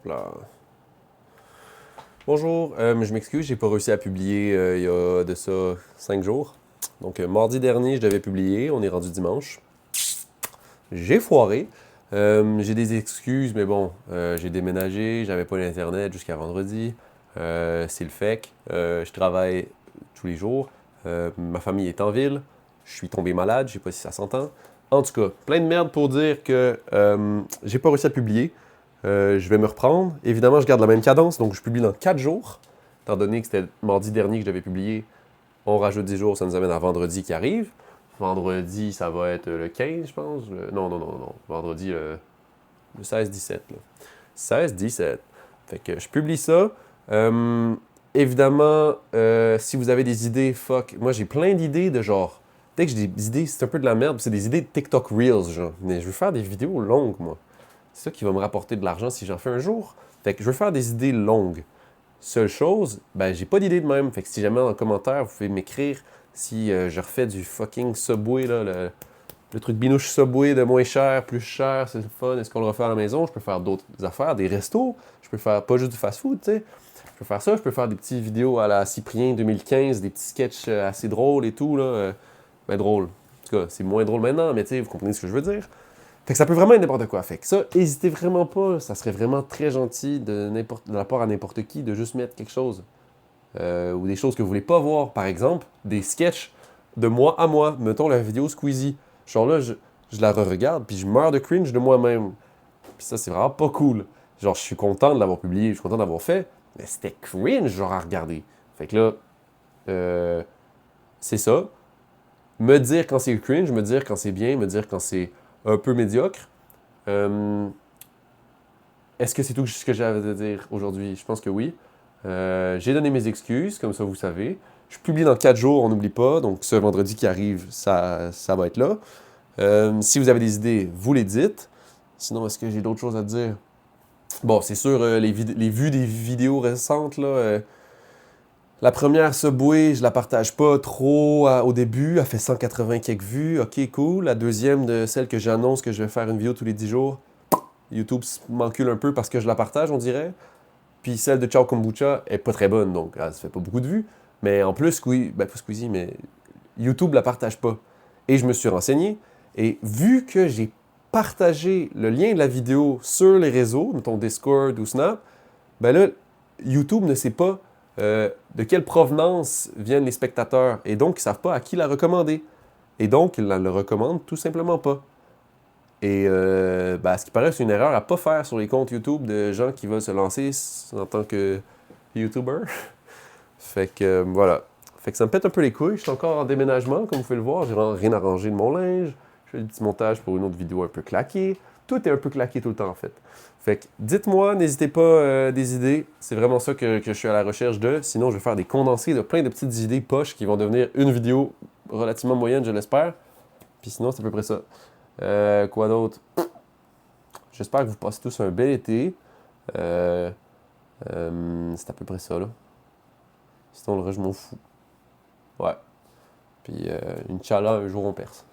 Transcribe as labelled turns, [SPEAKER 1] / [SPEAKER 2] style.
[SPEAKER 1] Là. Bonjour, je m'excuse, j'ai pas réussi à publier il y a de ça 5 jours. Donc, mardi dernier, je devais publier, on est rendu dimanche. J'ai foiré. J'ai des excuses, mais bon, j'ai déménagé, j'avais pas l'internet jusqu'à vendredi. C'est le fait. Je travaille tous les jours. Ma famille est en ville. Je suis tombé malade, je sais pas si ça s'entend. En tout cas, plein de merde pour dire que j'ai pas réussi à publier. Je vais me reprendre. Évidemment, je garde la même cadence, donc je publie dans 4 jours. Étant donné que c'était mardi dernier que je devais publier, on rajoute 10 jours, ça nous amène à vendredi qui arrive. Vendredi, ça va être le 15, je pense. Non. Vendredi, le 16-17. 16-17. Fait que je publie ça. Euh, Évidemment, si vous avez des idées, fuck. Moi, j'ai plein d'idées de genre. Dès que j'ai des idées, c'est un peu de la merde. C'est des idées de TikTok Reels, genre. Mais je veux faire des vidéos longues, moi. C'est ça qui va me rapporter de l'argent si j'en fais un jour. Fait que je veux faire des idées longues. Seule chose, ben j'ai pas d'idée de même. Fait que si jamais dans le commentaire, vous pouvez m'écrire si je refais du fucking Subway, là, le truc binouche Subway de moins cher, plus cher, c'est le fun. Est-ce qu'on le refait à la maison? Je peux faire d'autres affaires, des restos. Je peux faire pas juste du fast-food, tu sais. Je peux faire ça, je peux faire des petites vidéos à la Cyprien 2015, des petits sketchs assez drôles et tout, là. Ben drôle. En tout cas, c'est moins drôle maintenant, mais tu sais, vous comprenez ce que je veux dire. Fait que ça peut vraiment être n'importe quoi. Fait que ça, n'hésitez vraiment pas. Ça serait vraiment très gentil de la part à n'importe qui de juste mettre quelque chose. Ou des choses que vous voulez pas voir. Par exemple, des sketchs de moi à moi. Mettons la vidéo Squeezie. Genre là, je la re-regarde, puis je meurs de cringe de moi-même. Puis ça, c'est vraiment pas cool. Genre, je suis content de l'avoir publié, je suis content d'avoir fait, mais c'était cringe, genre, à regarder. Fait que là, c'est ça. Me dire quand c'est cringe, me dire quand c'est bien, me dire quand c'est un peu médiocre. Euh, Est-ce que c'est tout ce que j'avais à dire aujourd'hui? Je pense que oui. J'ai donné mes excuses, comme ça vous savez. Je publie dans 4 jours, on n'oublie pas. Donc ce vendredi qui arrive, ça va être là. Si vous avez des idées, vous les dites. Sinon, est-ce que j'ai d'autres choses à dire? Bon, c'est sûr, les vues des vidéos récentes, là, la première Subway, je la partage pas trop au début. Elle fait 180 quelques vues. Ok, cool. La deuxième, de celle que j'annonce que je vais faire une vidéo tous les 10 jours, YouTube m'encule un peu parce que je la partage, on dirait. Puis celle de Ciao Kombucha est pas très bonne, donc ça fait pas beaucoup de vues. Mais en plus, pas Squeezie, mais YouTube la partage pas. Et je me suis renseigné, et vu que j'ai partagé le lien de la vidéo sur les réseaux, mettons Discord ou Snap, ben là, YouTube ne sait pas de quelle provenance viennent les spectateurs. Et donc, ils savent pas à qui la recommander. Et donc, ils la le recommandent tout simplement pas. Et à ce qui paraît, c'est une erreur à pas faire sur les comptes YouTube de gens qui veulent se lancer en tant que YouTuber. Fait que voilà. Fait que ça me pète un peu les couilles. Je suis encore en déménagement, comme vous pouvez le voir. J'ai vraiment rien arrangé de mon linge. Je fais des petits montages pour une autre vidéo un peu claquée. Tout est un peu claqué tout le temps, en fait. Fait que dites-moi, n'hésitez pas des idées. C'est vraiment ça que je suis à la recherche de. Sinon, je vais faire des condensés de plein de petites idées poches qui vont devenir une vidéo relativement moyenne, je l'espère. Puis sinon, c'est à peu près ça. Quoi d'autre? J'espère que vous passez tous un bel été. Euh, c'est à peu près ça, là. Sinon, le reste, je m'en fous. Ouais. Puis, Inch'Allah, un jour, on perce.